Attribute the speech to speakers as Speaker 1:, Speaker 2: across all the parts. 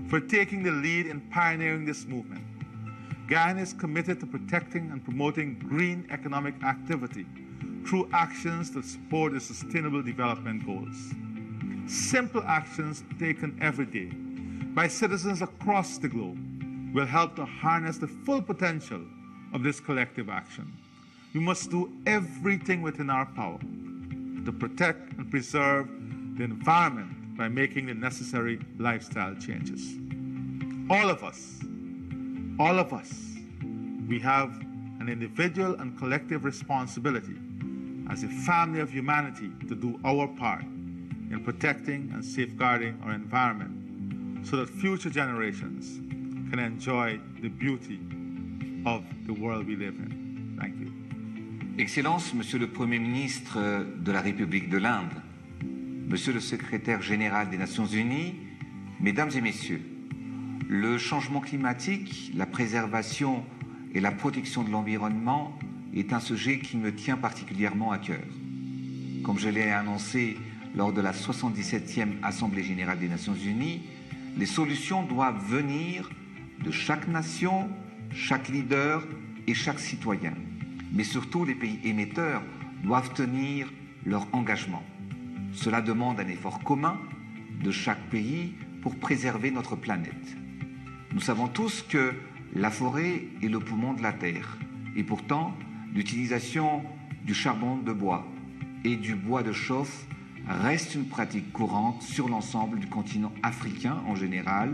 Speaker 1: for taking the lead in pioneering this movement. Guyana is committed to protecting and promoting green economic activity through actions that support the Sustainable Development Goals. Simple actions taken every day by citizens across the globe will help to harness the full potential of this collective action. We must do everything within our power to protect and preserve the environment by making the necessary lifestyle changes. All of us, we have an individual and collective responsibility as a family of humanity to do our part in protecting and safeguarding our environment so that future generations can enjoy the beauty of the world we live in. Thank you.
Speaker 2: Excellences, Monsieur le Premier ministre de la République de l'Inde, Monsieur le Secrétaire général des Nations Unies, Mesdames et Messieurs, le changement climatique, la préservation et la protection de l'environnement est un sujet qui me tient particulièrement à cœur. Comme je l'ai annoncé lors de la 77e Assemblée générale des Nations Unies, les solutions doivent venir de chaque nation, chaque leader et chaque citoyen. Mais surtout, les pays émetteurs doivent tenir leur engagement. Cela demande un effort commun de chaque pays pour préserver notre planète. Nous savons tous que la forêt est le poumon de la Terre. Et pourtant, l'utilisation du charbon de bois et du bois de chauffe reste une pratique courante sur l'ensemble du continent africain en général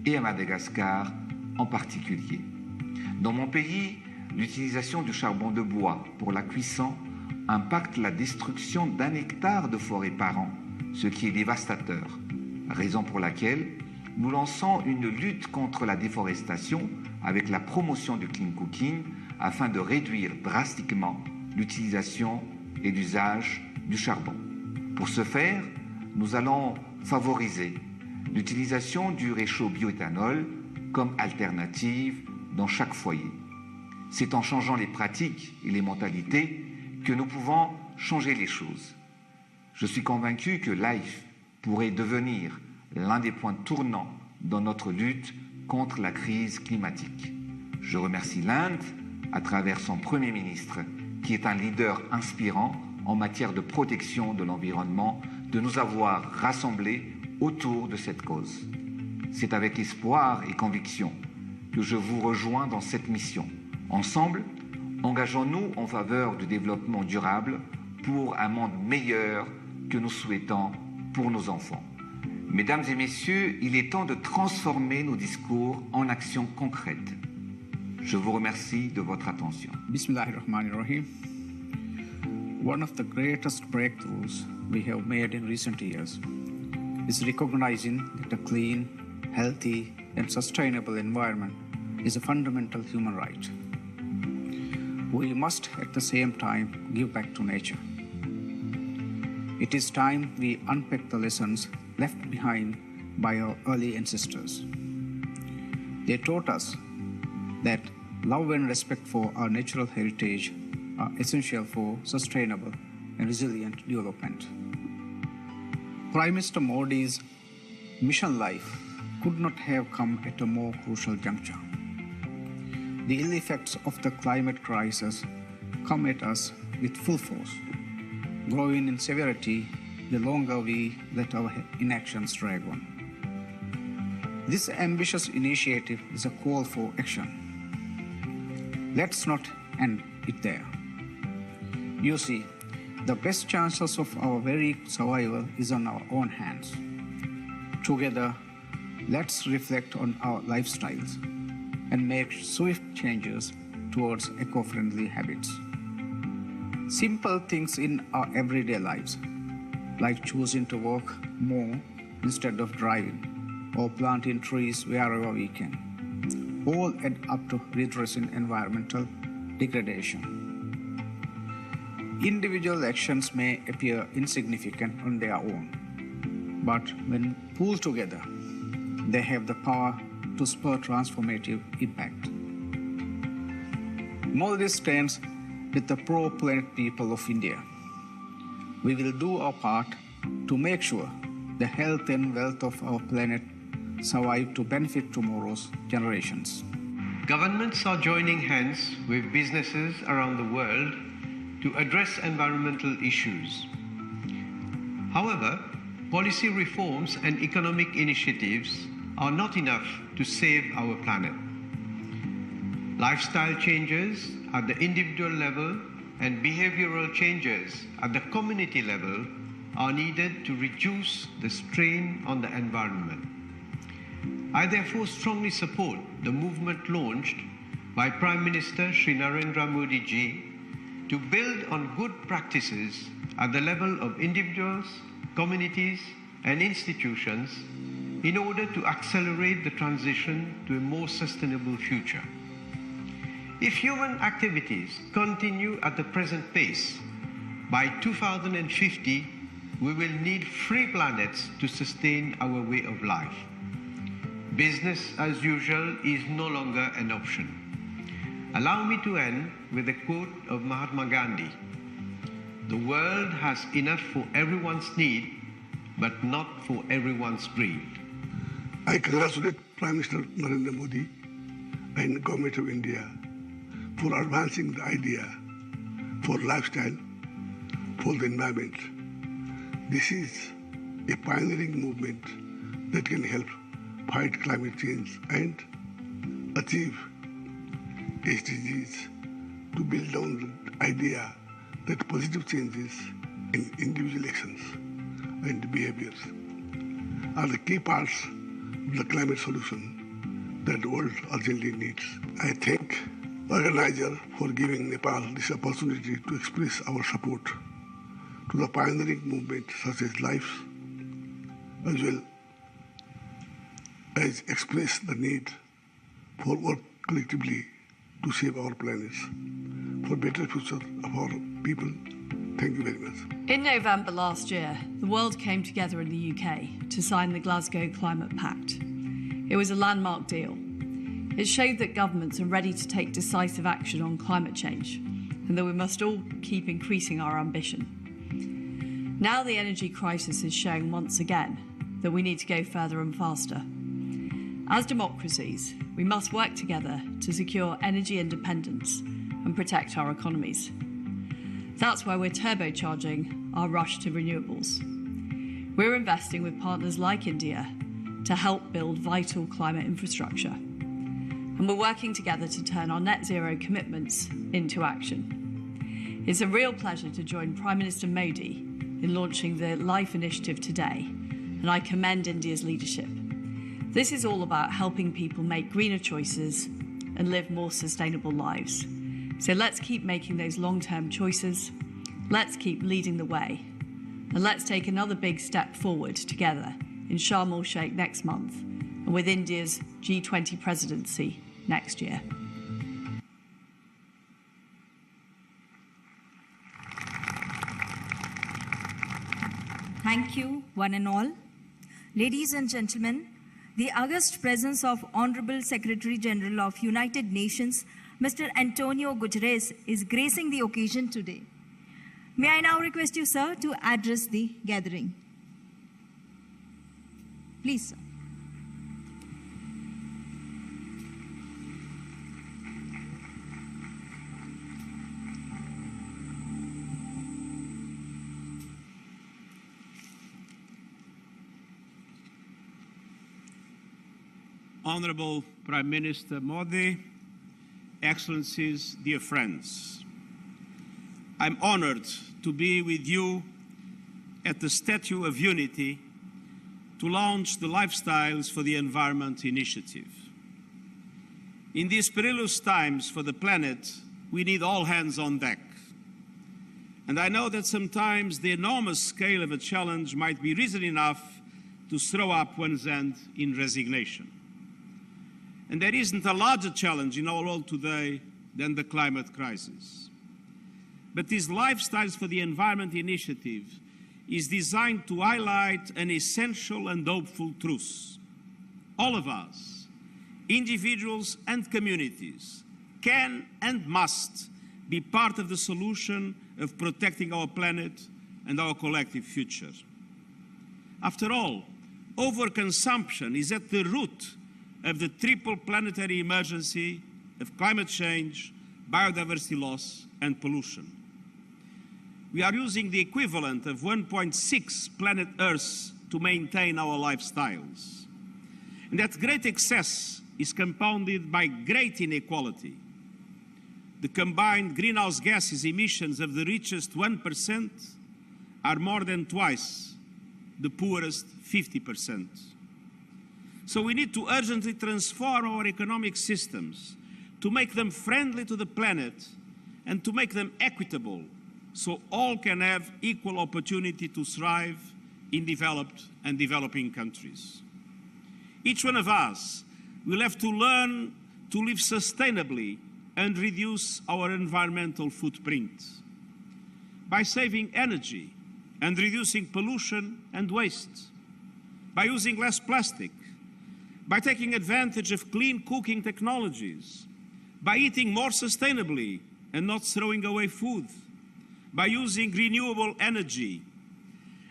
Speaker 2: et à Madagascar en particulier. Dans mon pays, l'utilisation du charbon de bois pour la cuisson impacte la destruction d'1 hectare de forêt par an, ce qui est dévastateur, raison pour laquelle nous lançons une lutte contre la déforestation avec la promotion du clean cooking afin de réduire drastiquement l'utilisation et l'usage du charbon. Pour ce faire, nous allons favoriser l'utilisation du réchaud bioéthanol comme alternative dans chaque foyer. C'est en changeant les pratiques et les mentalités que nous pouvons changer les choses. Je suis convaincu que LIFE pourrait devenir l'un des points tournants dans notre lutte contre la crise climatique. Je remercie l'Inde, à travers son Premier ministre, qui est un leader inspirant en matière de protection de l'environnement, de nous avoir rassemblés autour de cette cause. C'est avec espoir et conviction que je vous rejoins dans cette mission. Ensemble, engageons-nous en faveur du développement durable pour un monde meilleur que nous souhaitons pour nos enfants. Mesdames et messieurs, il est temps de transformer nos discours en actions concrètes. Je vous remercie de votre attention.
Speaker 3: Bismillahirrahmanirrahim. One of the greatest breakthroughs we have made in recent years is recognizing that a clean, healthy, and sustainable environment is a fundamental human right. We must at the same time give back to nature. It is time we unpack the lessons left behind by our early ancestors. They taught us that love and respect for our natural heritage are essential for sustainable and resilient development. Prime Minister Modi's mission life could not have come at a more crucial juncture. The ill effects of the climate crisis come at us with full force, growing in severity the longer we let our inactions drag on. This ambitious initiative is a call for action. Let's not end it there. You see, the best chances of our very survival is on our own hands. Together, let's reflect on our lifestyles and make swift changes towards eco-friendly habits. Simple things in our everyday lives, like choosing to walk more instead of driving, or planting trees wherever we can, all add up to redressing environmental degradation. Individual actions may appear insignificant on their own, but when pulled together, they have the power to spur transformative impact. Maldives stands with the pro-planet people of India. We will do our part to make sure the health and wealth of our planet survive to benefit tomorrow's generations.
Speaker 4: Governments are joining hands with businesses around the world to address environmental issues. However, policy reforms and economic initiatives are not enough to save our planet. Lifestyle changes at the individual level and behavioral changes at the community level are needed to reduce the strain on the environment. I therefore strongly support the movement launched by Prime Minister Shri Narendra Modi ji to build on good practices at the level of individuals, communities and institutions in order to accelerate the transition to a more sustainable future. If human activities continue at the present pace, by 2050, we will need free planets to sustain our way of life. Business as usual is no longer an option. Allow me to end with a quote of Mahatma Gandhi. The world has enough for everyone's need, but not for everyone's greed.
Speaker 5: I congratulate Prime Minister Narendra Modi and Government of India for advancing the idea for lifestyle, for the environment. This is a pioneering movement that can help fight climate change and achieve SDGs to build on the idea that positive changes in individual actions and behaviors are the key parts of the climate solution that the world urgently needs. I thank the organizer for giving Nepal this opportunity to express our support to the pioneering movement such as life, as well as express the need for work collectively to save our planet for better future of our people. Thank you very much.
Speaker 6: In November last year, the world came together in the UK to sign the Glasgow Climate Pact. It was a landmark deal. It showed that governments are ready to take decisive action on climate change and that we must all keep increasing our ambition. Now the energy crisis is showing once again that we need to go further and faster. As democracies, we must work together to secure energy independence and protect our economies. That's why we're turbocharging our rush to renewables. We're investing with partners like India to help build vital climate infrastructure. And we're working together to turn our net zero commitments into action. It's a real pleasure to join Prime Minister Modi in launching the LIFE initiative today, and I commend India's leadership. This is all about helping people make greener choices and live more sustainable lives. So let's keep making those long-term choices, let's keep leading the way, and let's take another big step forward together in Sharm el-Sheikh next month and with India's G20 presidency next year.
Speaker 7: Thank you, one and all. Ladies and gentlemen, the august presence of Honorable Secretary General of United Nations, Mr. Antonio Guterres, is gracing the occasion today. May I now request you, sir, to address the gathering. Please, sir.
Speaker 8: Honorable Prime Minister Modi, Excellencies, dear friends, I'm honored to be with you at the Statue of Unity to launch the Lifestyles for the Environment initiative. In these perilous times for the planet, we need all hands on deck. And I know that sometimes the enormous scale of a challenge might be reason enough to throw up one's hand in resignation. And there isn't a larger challenge in our world today than the climate crisis. But this Lifestyles for the Environment initiative is designed to highlight an essential and hopeful truth. All of us, individuals and communities, can and must be part of the solution of protecting our planet and our collective future. After all, overconsumption is at the root of the triple planetary emergency of climate change, biodiversity loss, and pollution. We are using the equivalent of 1.6 planet Earths to maintain our lifestyles. And that great excess is compounded by great inequality. The combined greenhouse gases emissions of the richest 1% are more than twice the poorest 50%. So we need to urgently transform our economic systems to make them friendly to the planet and to make them equitable so all can have equal opportunity to thrive in developed and developing countries. Each one of us will have to learn to live sustainably and reduce our environmental footprint by saving energy and reducing pollution and waste, by using less plastic, by taking advantage of clean cooking technologies, by eating more sustainably and not throwing away food, by using renewable energy,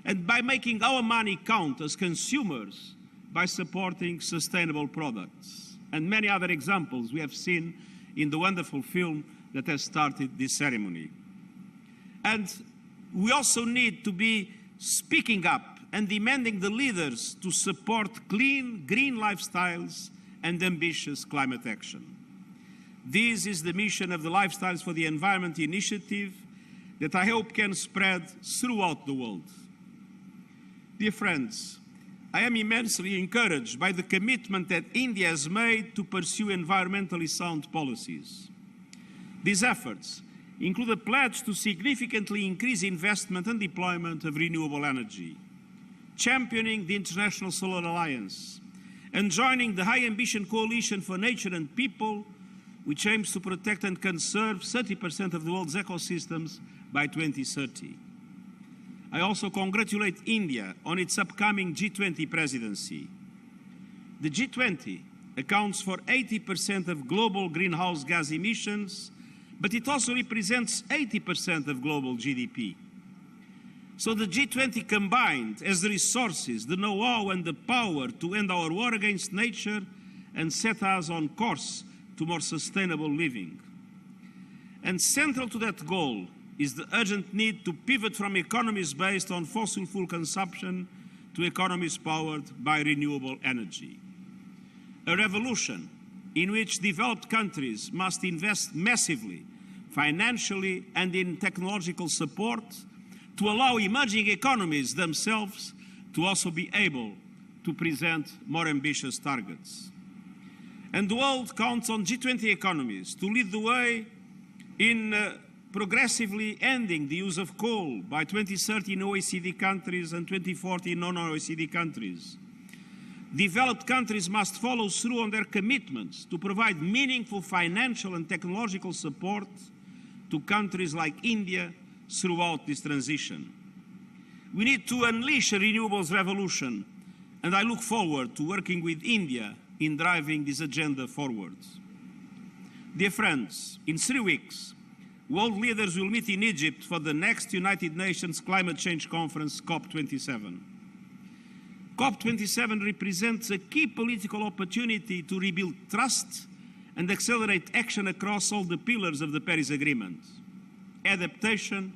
Speaker 8: and by making our money count as consumers by supporting sustainable products. And many other examples we have seen in the wonderful film that has started this ceremony. And we also need to be speaking up and demanding the leaders to support clean, green lifestyles and ambitious climate action. This is the mission of the Lifestyles for the Environment initiative that I hope can spread throughout the world. Dear friends, I am immensely encouraged by the commitment that India has made to pursue environmentally sound policies. These efforts include a pledge to significantly increase investment and deployment of renewable energy, championing the International Solar Alliance, and joining the High Ambition Coalition for Nature and People, which aims to protect and conserve 30% of the world's ecosystems by 2030. I also congratulate India on its upcoming G20 presidency. The G20 accounts for 80% of global greenhouse gas emissions, but it also represents 80% of global GDP. So the G20 combined has the resources, the know-how and the power to end our war against nature and set us on course to more sustainable living. And central to that goal is the urgent need to pivot from economies based on fossil fuel consumption to economies powered by renewable energy. A revolution in which developed countries must invest massively, financially and in technological support to allow emerging economies themselves to also be able to present more ambitious targets. And the world counts on G20 economies to lead the way in progressively ending the use of coal by 2030 in OECD countries and 2040 in non-OECD countries. Developed countries must follow through on their commitments to provide meaningful financial and technological support to countries like India throughout this transition. We need to unleash a renewables revolution, and I look forward to working with India in driving this agenda forward. Dear friends, in 3 weeks, world leaders will meet in Egypt for the next United Nations Climate Change Conference, COP27. COP27 represents a key political opportunity to rebuild trust and accelerate action across all the pillars of the Paris Agreement: adaptation,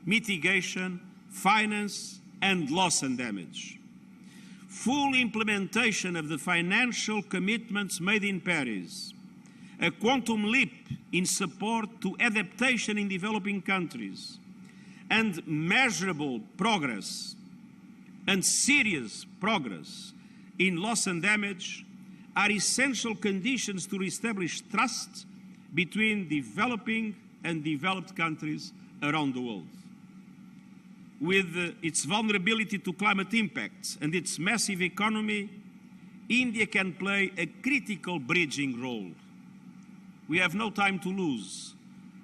Speaker 8: mitigation, finance, and loss and damage. Full implementation of the financial commitments made in Paris, a quantum leap in support to adaptation in developing countries, and measurable progress and serious progress in loss and damage are essential conditions to reestablish trust between developing and developed countries around the world. With its vulnerability to climate impacts and its massive economy, India can play a critical bridging role. We have no time to lose.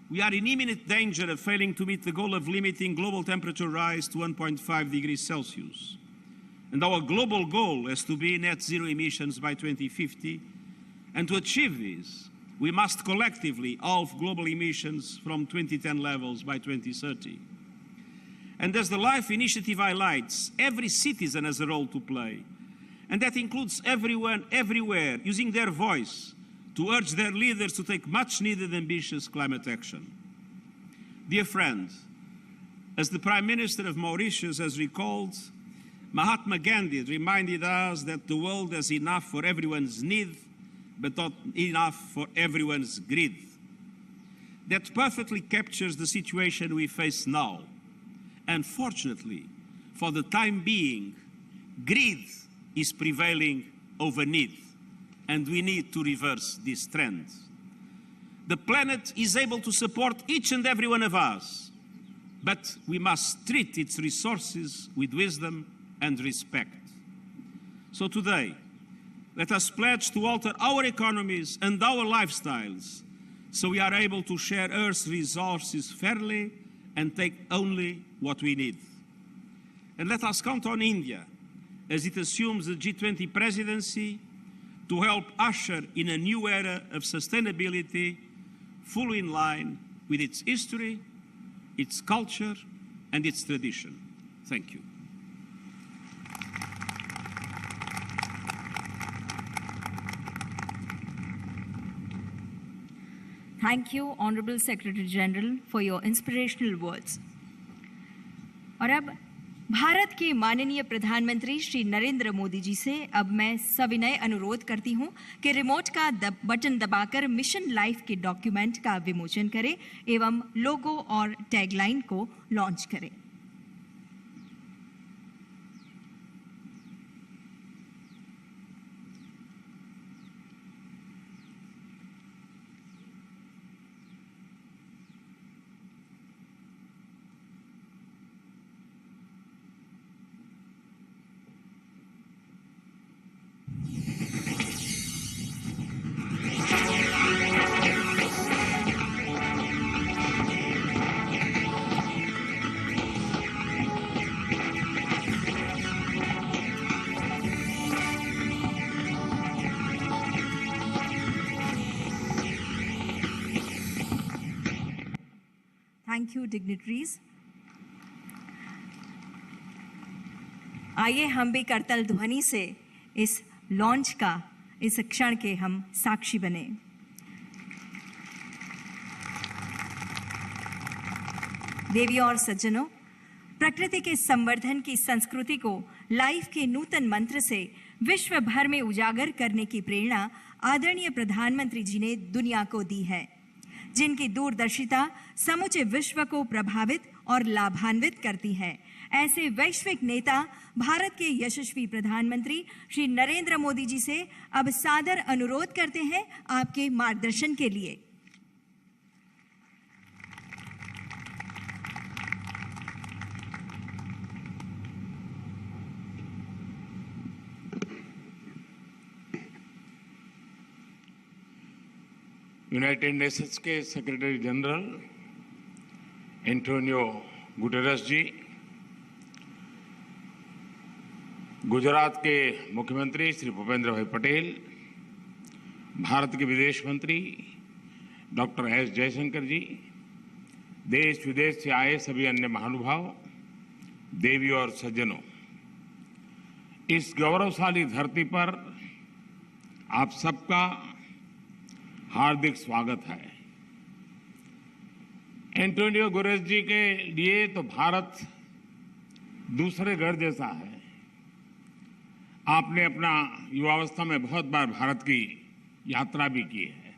Speaker 8: We are in imminent danger of failing to meet the goal of limiting global temperature rise to 1.5 degrees Celsius. And our global goal has to be net zero emissions by 2050. And to achieve this, we must collectively halve global emissions from 2010 levels by 2030. And as the LIFE initiative highlights, every citizen has a role to play. And that includes everyone, everywhere, using their voice to urge their leaders to take much-needed ambitious climate action. Dear friends, as the Prime Minister of Mauritius has recalled, Mahatma Gandhi reminded us that the world has enough for everyone's need, but not enough for everyone's greed. That perfectly captures the situation we face now. Unfortunately, for the time being, greed is prevailing over need, and we need to reverse this trend. The planet is able to support each and every one of us, but we must treat its resources with wisdom and respect. So today, let us pledge to alter our economies and our lifestyles so we are able to share Earth's resources fairly and take only what we need. And let us count on India, as it assumes the G20 presidency, to help usher in a new era of sustainability fully in line with its history, its culture, and its tradition. Thank you.
Speaker 7: Thank you, Honorable Secretary General, for your inspirational words. और अब भारत के माननीय प्रधानमंत्री श्री नरेंद्र मोदी जी से अब मैं सविनय अनुरोध करती हूं कि रिमोट का बटन दबाकर मिशन लाइफ के डॉक्यूमेंट का विमोचन करें एवं लोगो और टैगलाइन को लॉन्च करें। Thank you, dignitaries. आइए हम भी करतल ध्वनि से इस लॉन्च का, इस क्षण के हम साक्षी बने। देवियों और सज्जनों, प्रकृति के संवर्धन की संस्कृति को लाइफ के नूतन मंत्र से विश्व भर में उजागर करने की प्रेरणा आदरणीय प्रधानमंत्री जी ने दुनिया को दी है, जिनकी दूरदर्शिता समूचे विश्व को प्रभावित और लाभान्वित करती है। ऐसे वैश्विक नेता भारत के यशस्वी प्रधानमंत्री श्री नरेंद्र मोदी जी से अब सादर अनुरोध करते हैं आपके मार्गदर्शन के लिए।
Speaker 9: यूनाइटेड नेशंस के सेक्रेटरी जनरल एंटोनियो गुटेरेस जी, गुजरात के मुख्यमंत्री श्री भूपेंद्र भाई पटेल, भारत के विदेश मंत्री डॉक्टर एस जयशंकर जी, देश विदेश से आए सभी अन्य महानुभाव, देवियों और सज्जनों, इस गौरवशाली धरती पर आप सबका हार्दिक स्वागत है। एंटोनियो गुटेरेस जी के लिए तो भारत दूसरे घर जैसा है। आपने अपना युवावस्था में बहुत बार भारत की यात्रा भी की है।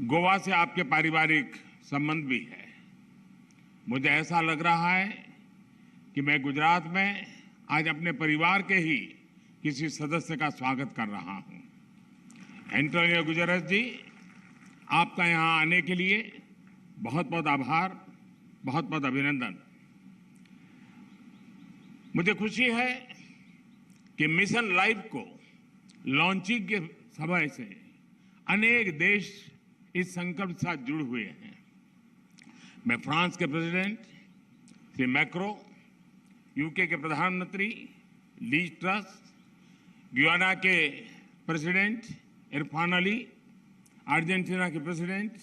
Speaker 9: गोवा से आपके पारिवारिक संबंध भी है। मुझे ऐसा लग रहा है कि मैं गुजरात में आज अपने परिवार के ही किसी सदस्य का स्वागत कर रहा हूं। एंटोनियो गुटेरेस जी, आपका यहां आने के लिए बहुत बहुत आभार, बहुत बहुत अभिनंदन। मुझे खुशी है कि मिशन लाइफ को लॉन्चिंग के समय से अनेक देश इस संकल्प के साथ जुड़े हुए हैं। मैं फ्रांस के प्रेसिडेंट श्री मैक्रो, यूके के प्रधानमंत्री लीज ट्रस, गुयाना के प्रेसिडेंट इरफान अली, अर्जेंटीना के प्रेसिडेंट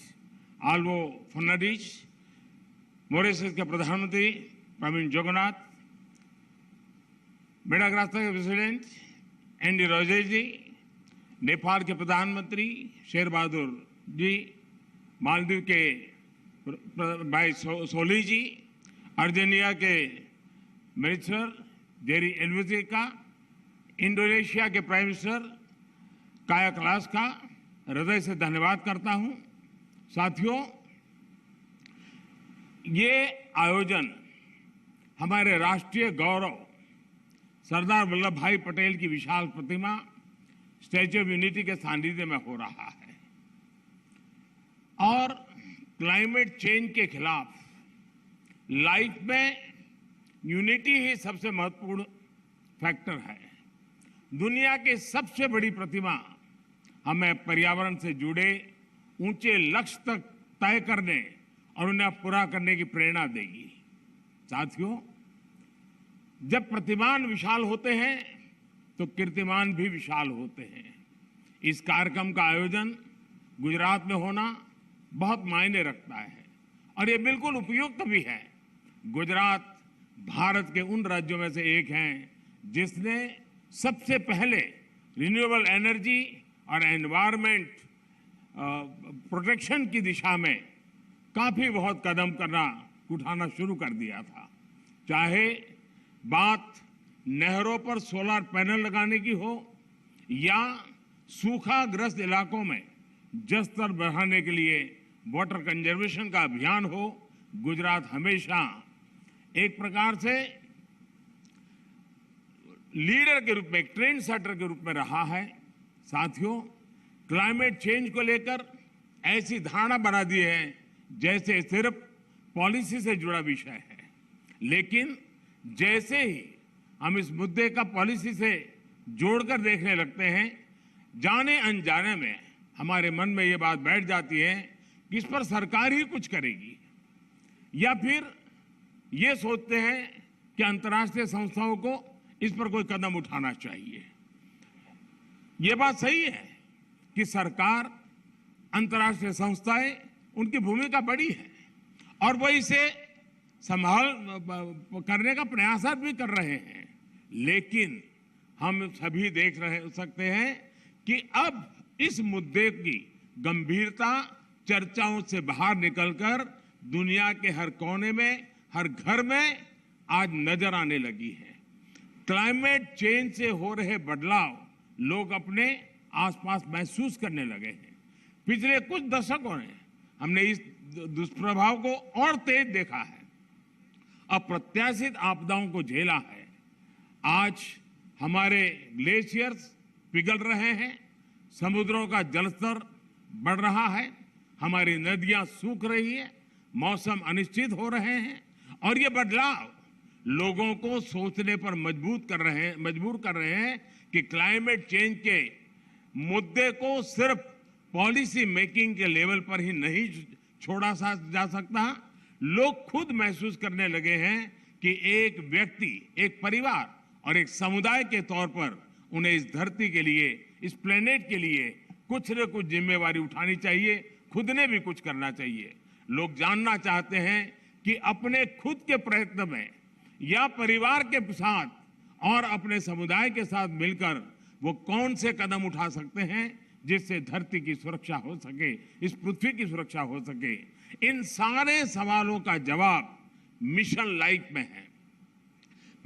Speaker 9: आल्वो फर्नांडिस, मॉरिशस के प्रधानमंत्री प्रवीण जगन्नाथ, मेडागास्कर के प्रेसिडेंट एंडी रोजे जी, नेपाल के प्रधानमंत्री शेर बहादुर जी, मालदीव के भाई सोली जी, अर्जेंटीना के मिनिस्टर जेरी एल्वेजी का, इंडोनेशिया के प्राइम मिनिस्टर काया क्लास का हृदय से धन्यवाद करता हूं। साथियों, ये आयोजन हमारे राष्ट्रीय गौरव सरदार वल्लभ भाई पटेल की विशाल प्रतिमा स्टैच्यू ऑफ यूनिटी के सानिध्य में हो रहा है और क्लाइमेट चेंज के खिलाफ लाइफ में यूनिटी ही सबसे महत्वपूर्ण फैक्टर है। दुनिया की सबसे बड़ी प्रतिमा हमें पर्यावरण से जुड़े ऊंचे लक्ष्य तक तय करने और उन्हें पूरा करने की प्रेरणा देगी। साथियों, जब प्रतिमान विशाल होते हैं तो कीर्तिमान भी विशाल होते हैं। इस कार्यक्रम का आयोजन गुजरात में होना बहुत मायने रखता है और ये बिल्कुल उपयुक्त भी है। गुजरात भारत के उन राज्यों में से एक है जिसने सबसे पहले रिन्यूएबल एनर्जी और एनवायरमेंट प्रोटेक्शन की दिशा में काफी बहुत कदम उठाना शुरू कर दिया था। चाहे बात नहरों पर सोलर पैनल लगाने की हो या सूखाग्रस्त इलाकों में जल स्तर बढ़ाने के लिए वाटर कंजर्वेशन का अभियान हो, गुजरात हमेशा एक प्रकार से लीडर के रूप में, एक ट्रेंड सेटर के रूप में रहा है। साथियों, क्लाइमेट चेंज को लेकर ऐसी धारणा बना दी है जैसे सिर्फ पॉलिसी से जुड़ा विषय है, लेकिन जैसे ही हम इस मुद्दे का पॉलिसी से जोड़कर देखने लगते हैं, जाने अनजाने में हमारे मन में ये बात बैठ जाती है कि इस पर सरकार ही कुछ करेगी, या फिर ये सोचते हैं कि अंतर्राष्ट्रीय संस्थाओं को इस पर कोई कदम उठाना चाहिए। ये बात सही है कि सरकार, अंतर्राष्ट्रीय संस्थाएं, उनकी भूमिका बड़ी है और वो इसे संभाल करने का प्रयास भी कर रहे हैं, लेकिन हम सभी देख सकते हैं कि अब इस मुद्दे की गंभीरता चर्चाओं से बाहर निकलकर दुनिया के हर कोने में, हर घर में आज नजर आने लगी है। क्लाइमेट चेंज से हो रहे बदलाव लोग अपने आसपास महसूस करने लगे हैं। पिछले कुछ दशकों में हमने इस दुष्प्रभाव को और तेज देखा है, अप्रत्याशित आपदाओं को झेला है। आज हमारे ग्लेशियर्स पिघल रहे हैं, समुद्रों का जलस्तर बढ़ रहा है, हमारी नदियां सूख रही है, मौसम अनिश्चित हो रहे हैं और ये बदलाव लोगों को सोचने पर मजबूर कर रहे हैं कि क्लाइमेट चेंज के मुद्दे को सिर्फ पॉलिसी मेकिंग के लेवल पर ही नहीं छोड़ा जा सकता। लोग खुद महसूस करने लगे हैं कि एक व्यक्ति, एक परिवार और एक समुदाय के तौर पर उन्हें इस धरती के लिए, इस प्लेनेट के लिए कुछ न कुछ जिम्मेवारी उठानी चाहिए, खुद ने भी कुछ करना चाहिए। लोग जानना चाहते हैं कि अपने खुद के प्रयत्न में या परिवार के साथ और अपने समुदाय के साथ मिलकर वो कौन से कदम उठा सकते हैं जिससे धरती की सुरक्षा हो सके, इस पृथ्वी की सुरक्षा हो सके। इन सारे सवालों का जवाब मिशन लाइफ में है।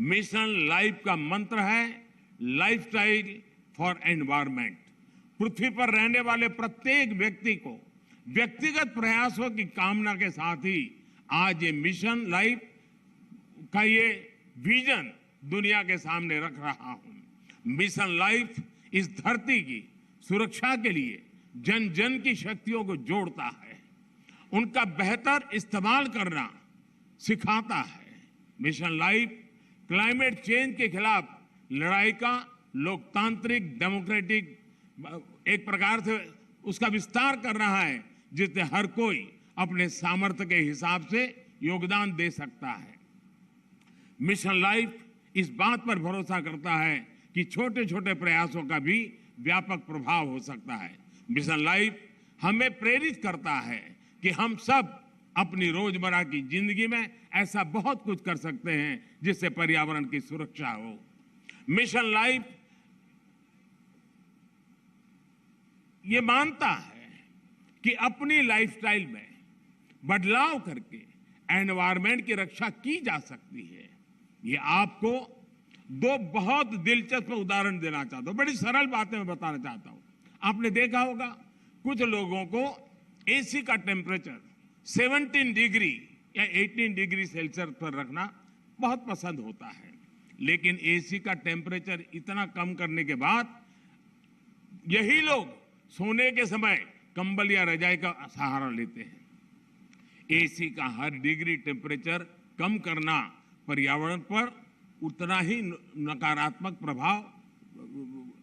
Speaker 9: मिशन लाइफ का मंत्र है लाइफस्टाइल फॉर एनवायरमेंट। पृथ्वी पर रहने वाले प्रत्येक व्यक्ति को व्यक्तिगत प्रयासों की कामना के साथ ही आज ये मिशन लाइफ का ये विजन दुनिया के सामने रख रहा हूं। मिशन लाइफ इस धरती की सुरक्षा के लिए जन जन की शक्तियों को जोड़ता है, उनका बेहतर इस्तेमाल करना सिखाता है। मिशन लाइफ क्लाइमेट चेंज के खिलाफ लड़ाई का लोकतांत्रिक, डेमोक्रेटिक एक प्रकार से उसका विस्तार कर रहा है, जिससे हर कोई अपने सामर्थ्य के हिसाब से योगदान दे सकता है। मिशन लाइफ इस बात पर भरोसा करता है कि छोटे छोटे प्रयासों का भी व्यापक प्रभाव हो सकता है। मिशन लाइफ हमें प्रेरित करता है कि हम सब अपनी रोजमर्रा की जिंदगी में ऐसा बहुत कुछ कर सकते हैं जिससे पर्यावरण की सुरक्षा हो। मिशन लाइफ ये मानता है कि अपनी लाइफस्टाइल में बदलाव करके एनवायरनमेंट की रक्षा की जा सकती है। ये आपको दो बहुत दिलचस्प उदाहरण देना चाहता हूं, बड़ी सरल बातें मैं बताना चाहता हूं। आपने देखा होगा कुछ लोगों को एसी का टेम्परेचर 17 डिग्री या 18 डिग्री सेल्सियस पर रखना बहुत पसंद होता है, लेकिन एसी का टेम्परेचर इतना कम करने के बाद यही लोग सोने के समय कंबल या रजाई का सहारा लेते हैं। एसी का हर डिग्री टेम्परेचर कम करना पर्यावरण पर उतना ही नकारात्मक प्रभाव,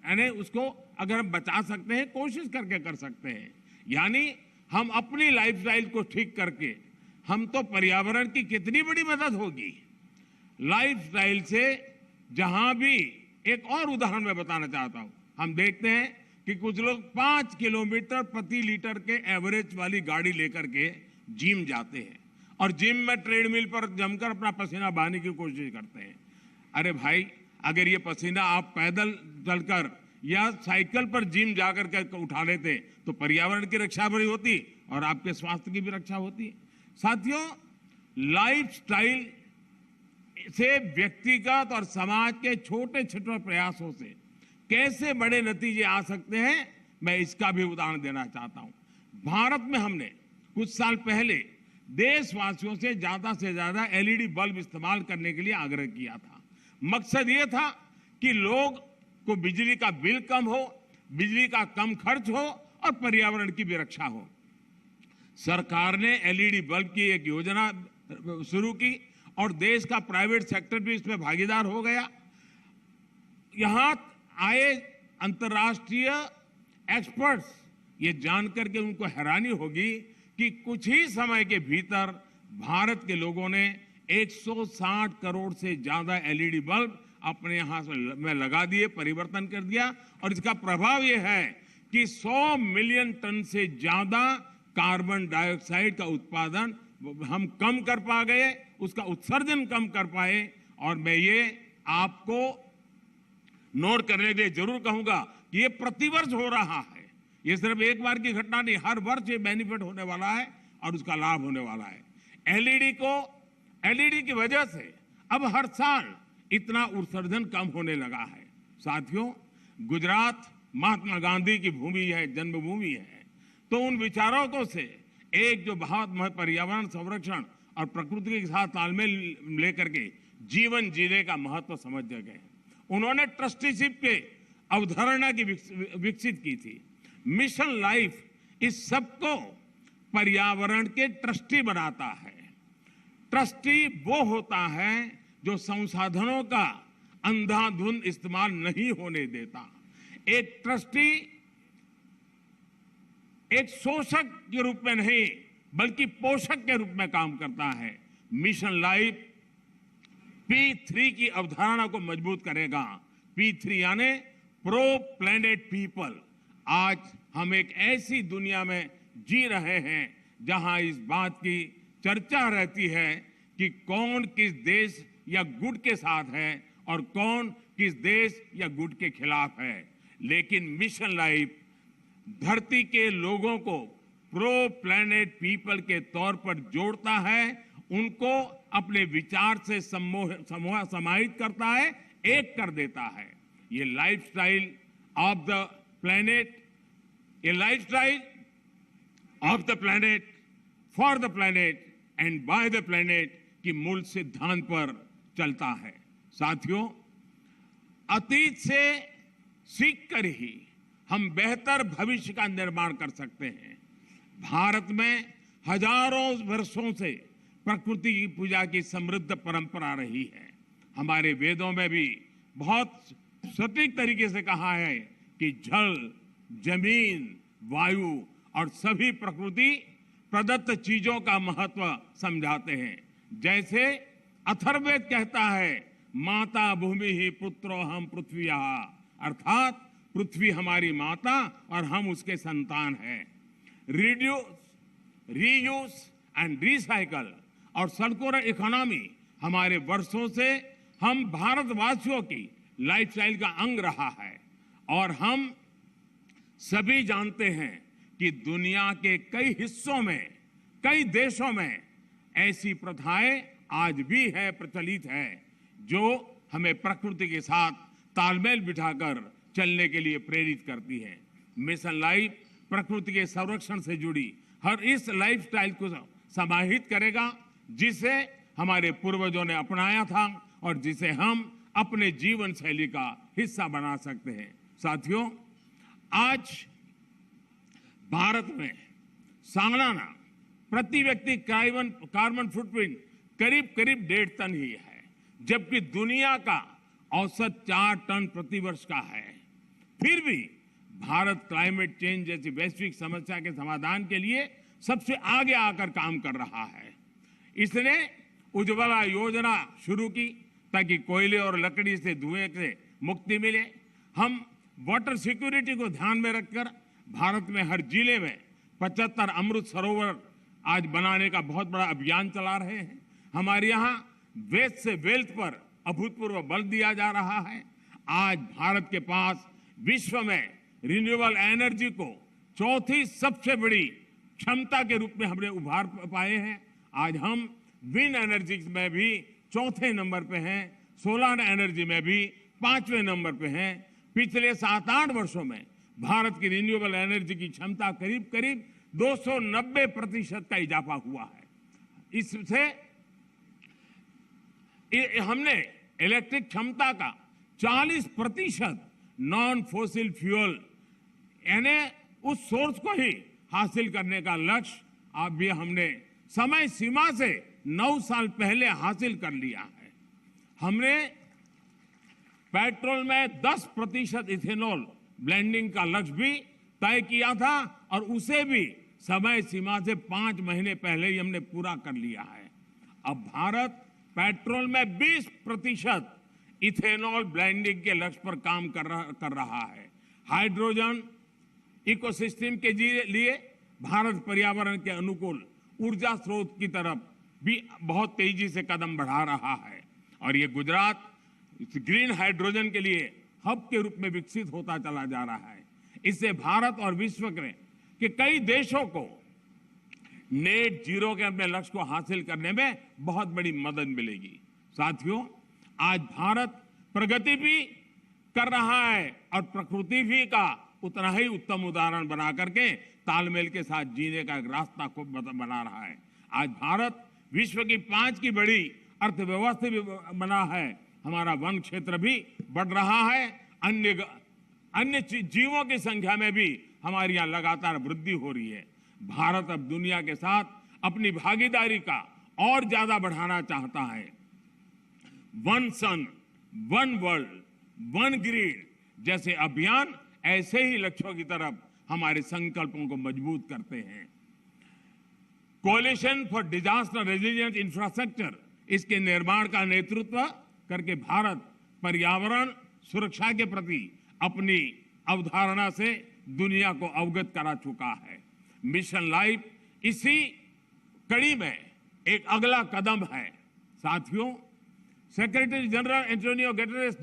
Speaker 9: यानी उसको अगर हम बचा सकते हैं, कोशिश करके कर सकते हैं। यानी हम अपनी लाइफस्टाइल को ठीक करके हम तो पर्यावरण की कितनी बड़ी मदद होगी। लाइफस्टाइल से जहां भी, एक और उदाहरण मैं बताना चाहता हूं, हम देखते हैं कि कुछ लोग 5 किलोमीटर प्रति लीटर के एवरेज वाली गाड़ी लेकर के जिम जाते हैं और जिम में ट्रेडमिल पर जमकर अपना पसीना बहाने की कोशिश करते हैं। अरे भाई, अगर ये पसीना आप पैदल चलकर या साइकिल पर जिम जाकर के उठा लेते तो पर्यावरण की रक्षा भी होती और आपके स्वास्थ्य की भी रक्षा होती। साथियों, लाइफस्टाइल से व्यक्तिगत और समाज के छोटे छोटे प्रयासों से कैसे बड़े नतीजे आ सकते हैं, मैं इसका भी उदाहरण देना चाहता हूं। भारत में हमने कुछ साल पहले देशवासियों से ज्यादा एलईडी बल्ब इस्तेमाल करने के लिए आग्रह किया था। मकसद ये था कि लोग को बिजली का बिल कम हो, बिजली का कम खर्च हो और पर्यावरण की भी रक्षा हो। सरकार ने एलईडी बल्ब की एक योजना शुरू की और देश का प्राइवेट सेक्टर भी इसमें भागीदार हो गया। यहां आए अंतर्राष्ट्रीय एक्सपर्ट्स ये जानकर के उनको हैरानी होगी कि कुछ ही समय के भीतर भारत के लोगों ने 160 करोड़ से ज्यादा एलईडी बल्ब अपने यहां में लगा दिए, परिवर्तन कर दिया। और इसका प्रभाव यह है कि 100 मिलियन टन से ज्यादा कार्बन डाइऑक्साइड का उत्पादन हम कम कर पा गए, उसका उत्सर्जन कम कर पाए। और मैं ये आपको नोट करने के लिए जरूर कहूंगा कि ये प्रतिवर्ष हो रहा है, ये सिर्फ एक बार की घटना नहीं, हर वर्ष ये बेनिफिट होने वाला है और उसका लाभ होने वाला है। एलईडी की वजह से अब हर साल इतना उत्सर्जन कम होने लगा है। साथियों, गुजरात महात्मा गांधी की भूमि है, जन्मभूमि है, तो उन विचारकों से एक जो बहुत पर्यावरण संरक्षण और प्रकृति के साथ तालमेल लेकर के जीवन जीने का महत्व समझ गए। उन्होंने ट्रस्टीशिप के अवधारणा की विकसित की थी। मिशन लाइफ इस सबको पर्यावरण के ट्रस्टी बनाता है। ट्रस्टी वो होता है जो संसाधनों का अंधाधुंध इस्तेमाल नहीं होने देता। एक ट्रस्टी एक शोषक के रूप में नहीं बल्कि पोषक के रूप में काम करता है। मिशन लाइफ P3 की अवधारणा को मजबूत करेगा। P3 यानी प्रो प्लेनेट पीपल। आज हम एक ऐसी दुनिया में जी रहे हैं जहां इस बात की चर्चा रहती है कि कौन किस देश या गुट के साथ है और कौन किस देश या गुट के खिलाफ है। लेकिन मिशन लाइफ धरती के लोगों को प्रो प्लेनेट पीपल के तौर पर जोड़ता है, उनको अपने विचार से समाहित करता है, एक कर देता है। ये लाइफस्टाइल ऑफ द प्लेनेट, ये lifestyle of the planet, for the planet and by the planet की मूल सिद्धांत पर चलता है। साथियों, अतीत से सीखकर ही हम बेहतर भविष्य का निर्माण कर सकते हैं। भारत में हजारों वर्षों से प्रकृति की पूजा की समृद्ध परंपरा रही है। हमारे वेदों में भी बहुत सटीक तरीके से कहा है कि जल, जमीन, वायु और सभी प्रकृति प्रदत्त चीजों का महत्व समझाते हैं। जैसे अथर्ववेद कहता है, माता भूमि ही पुत्रो हम पृथ्व्या, अर्थात पृथ्वी हमारी माता और हम उसके संतान हैं। रिड्यूस, रीयूज एंड रिसाइकल और सर्कुलर इकोनॉमी हमारे वर्षों से हम भारतवासियों की लाइफस्टाइल का अंग रहा है और हम सभी जानते हैं कि दुनिया के कई हिस्सों में, कई देशों में ऐसी प्रथाएं आज भी है, प्रचलित है, जो हमें प्रकृति के साथ तालमेल बिठाकर चलने के लिए प्रेरित करती है। मिशन लाइफ प्रकृति के संरक्षण से जुड़ी हर इस लाइफस्टाइल को समाहित करेगा जिसे हमारे पूर्वजों ने अपनाया था और जिसे हम अपने जीवन शैली का हिस्सा बना सकते हैं। साथियों, आज भारत में सालाना प्रति व्यक्ति कार्बन फुटप्रिंट करीब 1.5 टन ही है, जबकि दुनिया का औसत 4 टन प्रति वर्ष का है। फिर भी भारत क्लाइमेट चेंज जैसी वैश्विक समस्या के समाधान के लिए सबसे आगे आकर काम कर रहा है। इसने उज्ज्वला योजना शुरू की ताकि कोयले और लकड़ी से धुएं से मुक्ति मिले। हम वाटर सिक्योरिटी को ध्यान में रखकर भारत में हर जिले में 75 अमृत सरोवर आज बनाने का बहुत बड़ा अभियान चला रहे हैं। हमारे यहाँ वेस्ट से वेल्थ पर अभूतपूर्व बल दिया जा रहा है। आज भारत के पास विश्व में रिन्यूएबल एनर्जी को चौथी सबसे बड़ी क्षमता के रूप में हमने उभार पाए हैं। आज हम विंड एनर्जी में भी चौथे नंबर पे हैं, सोलर एनर्जी में भी 5वें नंबर पे हैं। पिछले 7-8 वर्षों में भारत की रिन्यूएबल एनर्जी की क्षमता करीब 290% का इजाफा हुआ है। इससे हमने इलेक्ट्रिक क्षमता का 40% नॉन फॉसिल फ्यूल यानी उस सोर्स को ही हासिल करने का लक्ष्य अब भी हमने समय सीमा से 9 साल पहले हासिल कर लिया है। हमने पेट्रोल में 10% इथेनॉल ब्लेंडिंग का लक्ष्य भी तय किया था और उसे भी समय सीमा से 5 महीने पहले ही हमने पूरा कर लिया है। अब भारत पेट्रोल में 20% इथेनॉल ब्लेंडिंग के लक्ष्य पर काम कर रहा है। हाइड्रोजन इकोसिस्टम के लिए भारत पर्यावरण के अनुकूल ऊर्जा स्रोत की तरफ भी बहुत तेजी से कदम बढ़ा रहा है और ये गुजरात ग्रीन हाइड्रोजन के लिए हब के रूप में विकसित होता चला जा रहा है। इससे भारत और विश्व के कई देशों को नेट जीरो के अपने लक्ष्य को हासिल करने में बहुत बड़ी मदद मिलेगी। साथियों, आज भारत प्रगति भी कर रहा है और प्रकृति भी का उतना ही उत्तम उदाहरण बना करके तालमेल के साथ जीने का एक रास्ता को बना रहा है। आज भारत विश्व की 5 की बड़ी अर्थव्यवस्था भी बना है। हमारा वन क्षेत्र भी बढ़ रहा है। अन्य जीवों की संख्या में भी हमारी यहाँ लगातार वृद्धि हो रही है। भारत अब दुनिया के साथ अपनी भागीदारी का और ज्यादा बढ़ाना चाहता है। वन सन, वन वर्ल्ड, वन ग्रिड जैसे अभियान ऐसे ही लक्ष्यों की तरफ हमारे संकल्पों को मजबूत करते हैं। Coalition for disaster resilient infrastructure, इसके निर्माण का नेतृत्व करके भारत पर्यावरण सुरक्षा के प्रति अपनी अवधारणा से दुनिया को अवगत करा चुका है। मिशन लाइफ इसी कड़ी में एक अगला कदम है। साथियों, सेक्रेटरी जनरल एंटोनियो गुटेरेस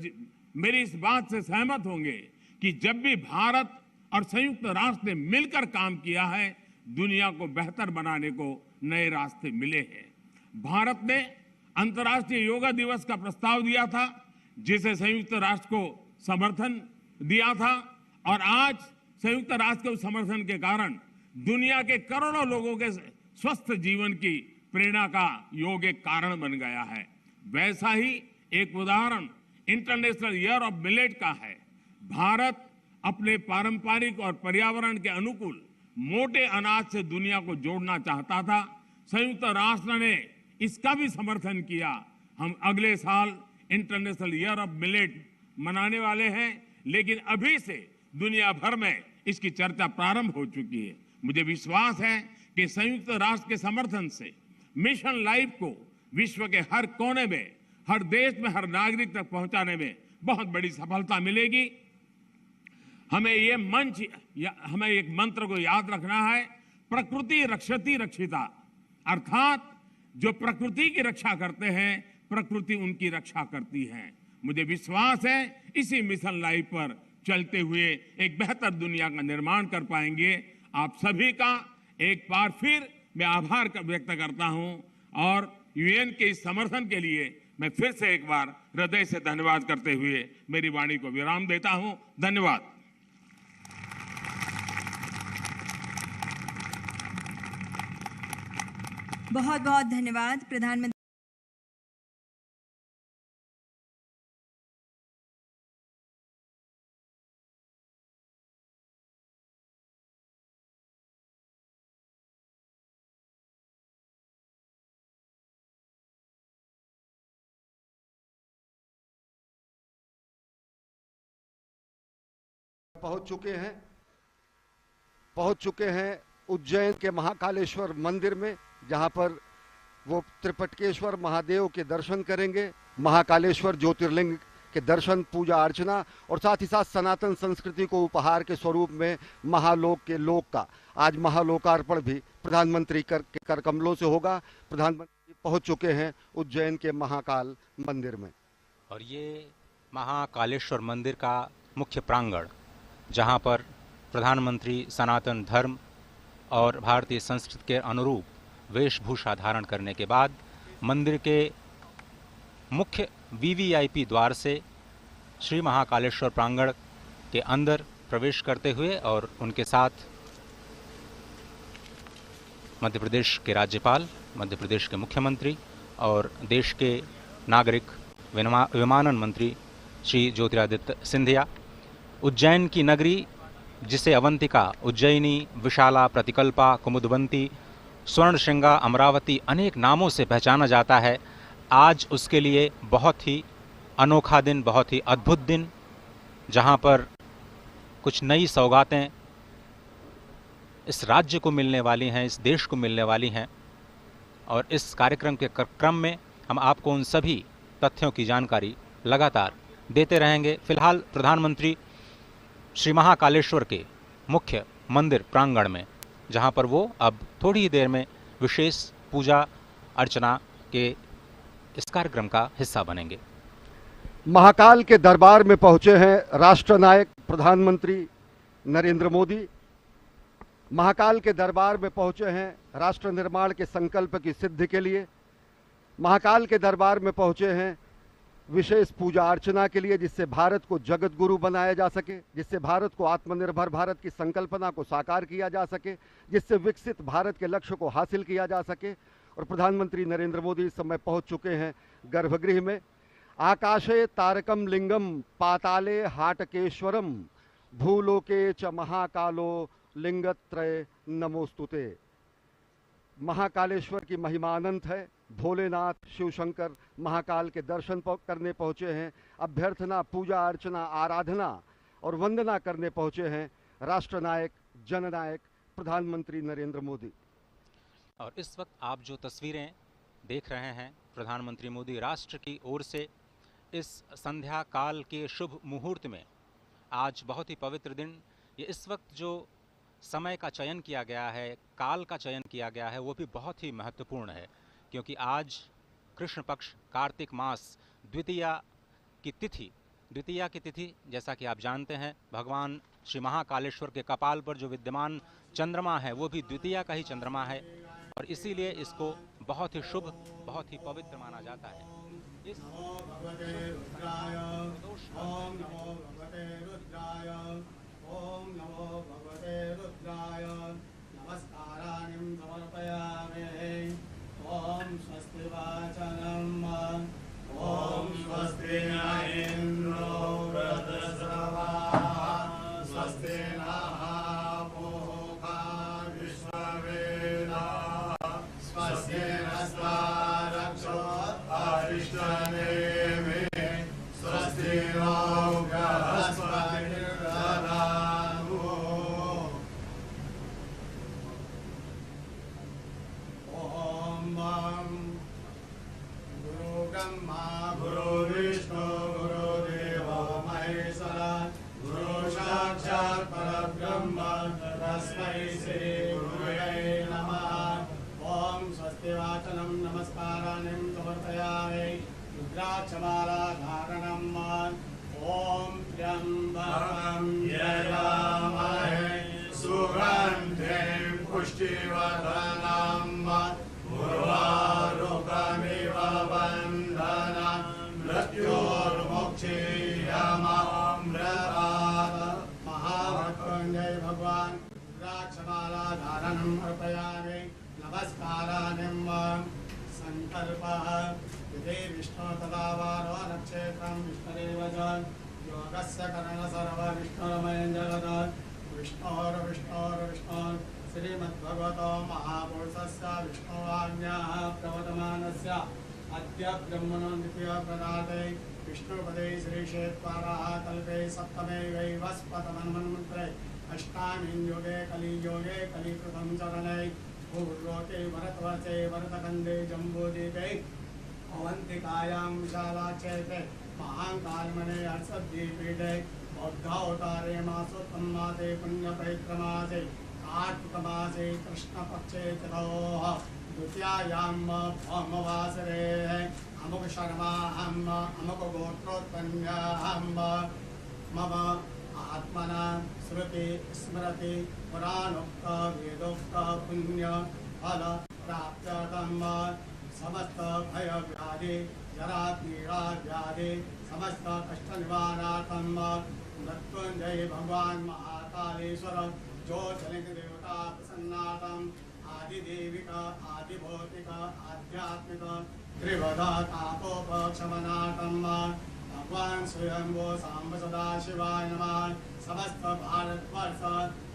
Speaker 9: मेरी इस बात से सहमत होंगे कि जब भी भारत और संयुक्त राष्ट्र ने मिलकर काम किया है, दुनिया को बेहतर बनाने को नए रास्ते मिले हैं। भारत ने अंतर्राष्ट्रीय योगा दिवस का प्रस्ताव दिया था, जिसे संयुक्त राष्ट्र को समर्थन दिया था और आज संयुक्त राष्ट्र के समर्थन के कारण दुनिया के करोड़ों लोगों के स्वस्थ जीवन की प्रेरणा का योग एक कारण बन गया है। वैसा ही एक उदाहरण इंटरनेशनल ईयर ऑफ मिलेट का है। भारत अपने पारंपरिक और पर्यावरण के अनुकूल मोटे अनाज से दुनिया को जोड़ना चाहता था। संयुक्त राष्ट्र ने इसका भी समर्थन किया। हम अगले साल इंटरनेशनल ईयर ऑफ मिलेट मनाने वाले हैं, लेकिन अभी से दुनिया भर में इसकी चर्चा प्रारंभ हो चुकी है। मुझे विश्वास है कि संयुक्त राष्ट्र के समर्थन से मिशन लाइफ को विश्व के हर कोने में, हर देश में, हर नागरिक तक पहुंचाने में बहुत बड़ी सफलता मिलेगी। हमें एक मंत्र को याद रखना है, प्रकृति रक्षति रक्षिता, अर्थात जो प्रकृति की रक्षा करते हैं, प्रकृति उनकी रक्षा करती है। मुझे विश्वास है इसी मिशन लाइफ पर चलते हुए एक बेहतर दुनिया का निर्माण कर पाएंगे। आप सभी का एक बार फिर मैं आभार व्यक्त करता हूं और यूएन के इस समर्थन के लिए मैं फिर से एक बार हृदय से धन्यवाद करते हुए मेरी वाणी को विराम देता हूं। धन्यवाद।
Speaker 7: बहुत बहुत धन्यवाद प्रधानमंत्री।
Speaker 10: पहुंच चुके हैं उज्जैन के महाकालेश्वर मंदिर में, जहां पर वो त्रिपटकेश्वर महादेव के दर्शन करेंगे, महाकालेश्वर ज्योतिर्लिंग के दर्शन, पूजा अर्चना और साथ ही साथ सनातन संस्कृति को उपहार के स्वरूप में महालोक के लोक का आज महालोकार्पण भी प्रधानमंत्री के कर कमलों से होगा। प्रधानमंत्री पहुंच चुके हैं उज्जैन के महाकाल मंदिर में
Speaker 11: और ये महाकालेश्वर मंदिर का मुख्य प्रांगण, जहां पर प्रधानमंत्री सनातन धर्म और भारतीय संस्कृति के अनुरूप वेशभूषा धारण करने के बाद मंदिर के मुख्य वीवीआईपी द्वार से श्री महाकालेश्वर प्रांगण के अंदर प्रवेश करते हुए और उनके साथ मध्य प्रदेश के राज्यपाल, मध्य प्रदेश के मुख्यमंत्री और देश के नागरिक विमानन मंत्री श्री ज्योतिरादित्य सिंधिया, उज्जैन की नगरी जिसे अवंतिका, उज्जैनी, विशाला, प्रतिकल्पा, कुमुदवंती, स्वर्णशृंगा, अमरावती अनेक नामों से पहचाना जाता है, आज उसके लिए बहुत ही अनोखा दिन, बहुत ही अद्भुत दिन, जहां पर कुछ नई सौगातें इस राज्य को मिलने वाली हैं, इस देश को मिलने वाली हैं। और इस कार्यक्रम के क्रम में हम आपको उन सभी तथ्यों की जानकारी लगातार देते रहेंगे। फिलहाल प्रधानमंत्री श्री महाकालेश्वर के मुख्य मंदिर प्रांगण में, जहां पर वो अब थोड़ी ही देर में विशेष पूजा अर्चना के इस कार्यक्रम का हिस्सा बनेंगे।
Speaker 10: महाकाल के दरबार में पहुंचे हैं राष्ट्रनायक प्रधानमंत्री नरेंद्र मोदी। महाकाल के दरबार में पहुंचे हैं राष्ट्र निर्माण के संकल्प की सिद्धि के लिए। महाकाल के दरबार में पहुंचे हैं विशेष पूजा अर्चना के लिए, जिससे भारत को जगत गुरु बनाया जा सके, जिससे भारत को आत्मनिर्भर भारत की संकल्पना को साकार किया जा सके, जिससे विकसित भारत के लक्ष्य को हासिल किया जा सके। और प्रधानमंत्री नरेंद्र मोदी इस समय पहुंच चुके हैं गर्भगृह में। आकाशे तारकम लिंगम पाताले हाटकेश्वरम भूलोके च महाकालो लिंगत्रय नमोस्तुते। महाकालेश्वर की महिमा अनंत है। भोलेनाथ शिव शंकर महाकाल के दर्शन करने पहुंचे हैं। अभ्यर्थना, पूजा अर्चना, आराधना और वंदना करने पहुंचे हैं राष्ट्रनायक, जननायक प्रधानमंत्री नरेंद्र मोदी।
Speaker 11: और इस वक्त आप जो तस्वीरें देख रहे हैं, प्रधानमंत्री मोदी राष्ट्र की ओर से इस संध्या काल के शुभ मुहूर्त में, आज बहुत ही पवित्र दिन, ये इस वक्त जो समय का चयन किया गया है, काल का चयन किया गया है, वो भी बहुत ही महत्वपूर्ण है, क्योंकि आज कृष्ण पक्ष कार्तिक मास द्वितीया की तिथि, जैसा कि आप जानते हैं, भगवान श्री महाकालेश्वर के कपाल पर जो विद्यमान चंद्रमा है वो भी द्वितीया का ही चंद्रमा है और इसीलिए इसको बहुत ही शुभ, बहुत ही पवित्र माना जाता है। इस
Speaker 12: ओम नमो भगवते रुद्राय नमस्काराणि समर्पयामि। ओम स्वस्ति वाचनम। ओम स्वस्ति न इंद्रो वृद्धश्रवाः। स्वस्ति नः पूषा विश्ववेदाः। स्वस्ति नस्तारक्षो अरिष्टनेमिः। स्वस्ति नो बृहस्पतिर्दधातु। ओम गुरु ब्रह्मा गुरु विष्णु गुरुदेवो महेश्वरः। गुरु साक्षात् परब्रह्म तस्मै श्री गुरुवे नमः। ओम स्वस्ति वाचनम नमस्काराणि समर्पयामि। रुद्राक्षमाला धारणम। ॐ त्र्यम्बकं यजामहे सुगन्धिं पुष्टिवर्धनं उर्वारुकमिव बन्धनं मृत्योर्मुक्षीयमामृतात् महामृत्युञ्जय भगवान् रुद्राक्षमालाधारणम् अर्पयामि नमस्कारानिं सङ्कल्पः यदि विष्णु तदा वारो नक्षत्रं विष्णुरेव च योगस्य करण सर्व विष्णुरमयं जगत् विष्णोर्विष्णोर्विष्णो श्रीमद्भगवतो महापुरुषस्य विष्णुवाज्ञाः प्रवर्तमानस्य अद्य ब्रह्मणो द्वितीयप्रदाते विष्णुपदे श्रीक्षेत्राः कल्पे सप्तमे वैवस्पतमन्वन्मन्त्रे अष्टामीं योगे कलिकृतं चरणे भूर्लोके भरतवर्षे भरतखण्डे जम्बूद्वीपे अवन्तिकायां विशालाक्षेत्रे महाकालमणे हर्षद्वीपीठे बौद्धावतारे मासोत्तम मासे पुण्यपवित्रमासे कार्तिकमासे कृष्णपक्षे चतुः द्वितीयायां भौमवासरे अमुकशर्माहम् अमुकगोत्रोत्पन्नाहम् मम आत्मना श्रुति स्मृति पुराणोक्त वेदोक्त पुण्य फल प्राप्त्यर्थं समस्त भय व्याधि जरा पीड़ा व्याधि समस्त कष्ट निवारणार्थं मृत्युंजय भगवान महाकालेश्वर ज्योतिर्लिंग देवता प्रसन्नार्थं आदिदेविक आदिभौतिक आध्यात्मिक त्रिवधा तापोपशमनार्थं भगवान स्वयंभो सांब सदाशिवाय नमः। समस्त भारतवर्ष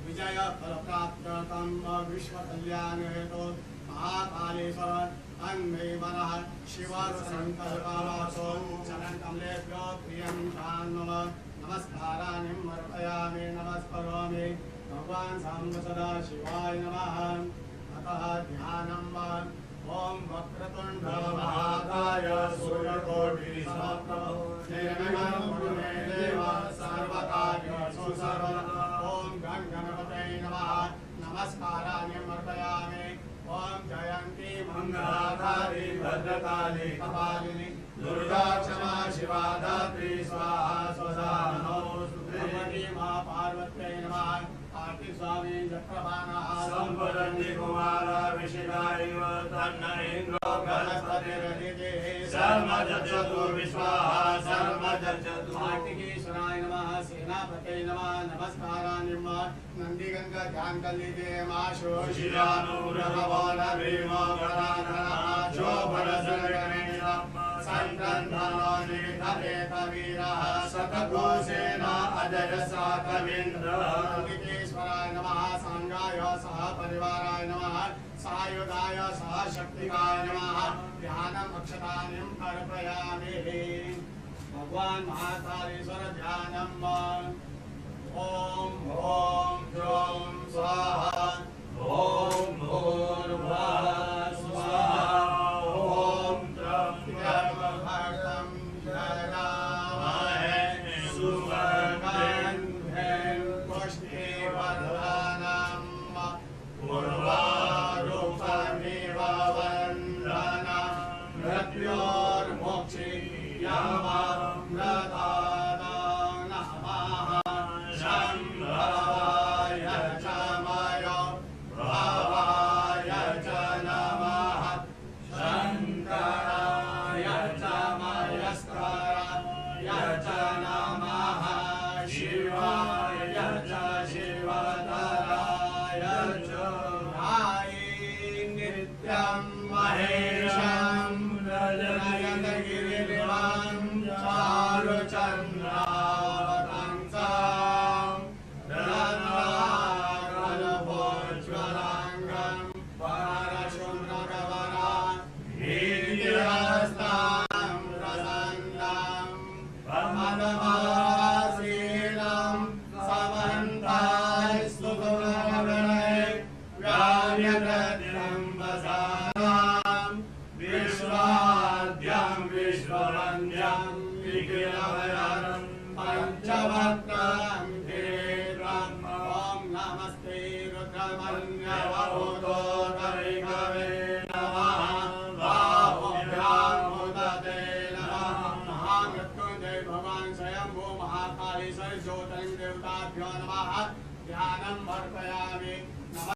Speaker 12: विजय फल प्राप्त्यर्थं विश्व कल्याण हेतु महाकालेश्वर अन्मे मनः शिव संकल्पमासो चरण कमलेभ्यो प्रियं मम नमस्काराणि अर्पयामि नमस्करोमि भगवान सांब सदाशिवाय नमः। अतः ध्यानम् ओम वक्रतुंड महाकाय सूर्यकोटि समप्रभ निर्विघ्नं कुरु मे देव सर्वकार्येषु सर्वदा। ओम गणपतये नमः नमस्काराणि अर्पयामि। ओम जयंती मंगलाकारि भद्रकाली कपालिनी दुर्गा क्षमा शिवा धात्री स्वाहा स्वधा नमोस्तुते। मां पार्वत्यै नमः। कार्तिक स्वामी चक्रवाणः संवदन्ति कुमार विशिखाइव तन्न इन्द्रो बृहस्पतिरदिते सर्वजगतो विश्वाः सर्वजगतो। कार्तिकेश्वराय नमः सेनापतये नमः नमस्काराणि नंदीगंगा ध्यान कलिते माशोषियानुरभवन भीमो गणाधरः शोभनसरगणेश संक्रन्धनो निधरेत वीरः शतघोषेण अजय साकविन्द्रः। कार्तिकेश्वराय नमः सांगाय सह परिवाराय नमः सायुधाय सह शक्तिकाय नमः। ध्यानम् अक्षतानि अर्पयामि। भगवान महाकालेश्वर ध्यानम् ओम ओम द्रौं स्वाहा ओम भूर्भुवः स्वाहा ओम त्र्यम्बकं यजामहे सुगन्धिं पुष्टिवर्धनं उर्वारुकमिव बन्धनं मृत्योर्मुक्षीयमामृतात् नमः। शम्भवाय च मयो भवाय च नमः। शङ्कराय च मयस्कराय च नमः। शिवाय च शिवतराय च नित्यं महेशं नयनगिरिवं चारुचन्द्रावतंसं रत्नाकरभोज्ज्वलाङ्गं परशुभ्रगवरं वीर्यहस्तं प्रसन्नं प्रमदमासीनं समन्तास्तु गुणगणे व्यार्यप्रत्यम्बसानां विश्वाद्यं विश्ववन्द्यं विकिलभयं पंचवक्त्रं धीरं ॐ नमस्ते रुद्रमन्यवभूतोदरिकवे नमः। बाहुभ्यां मुदते नमः। महामृत्युंजय भगवान स्वयंभू अर्घ्यमर्पयामि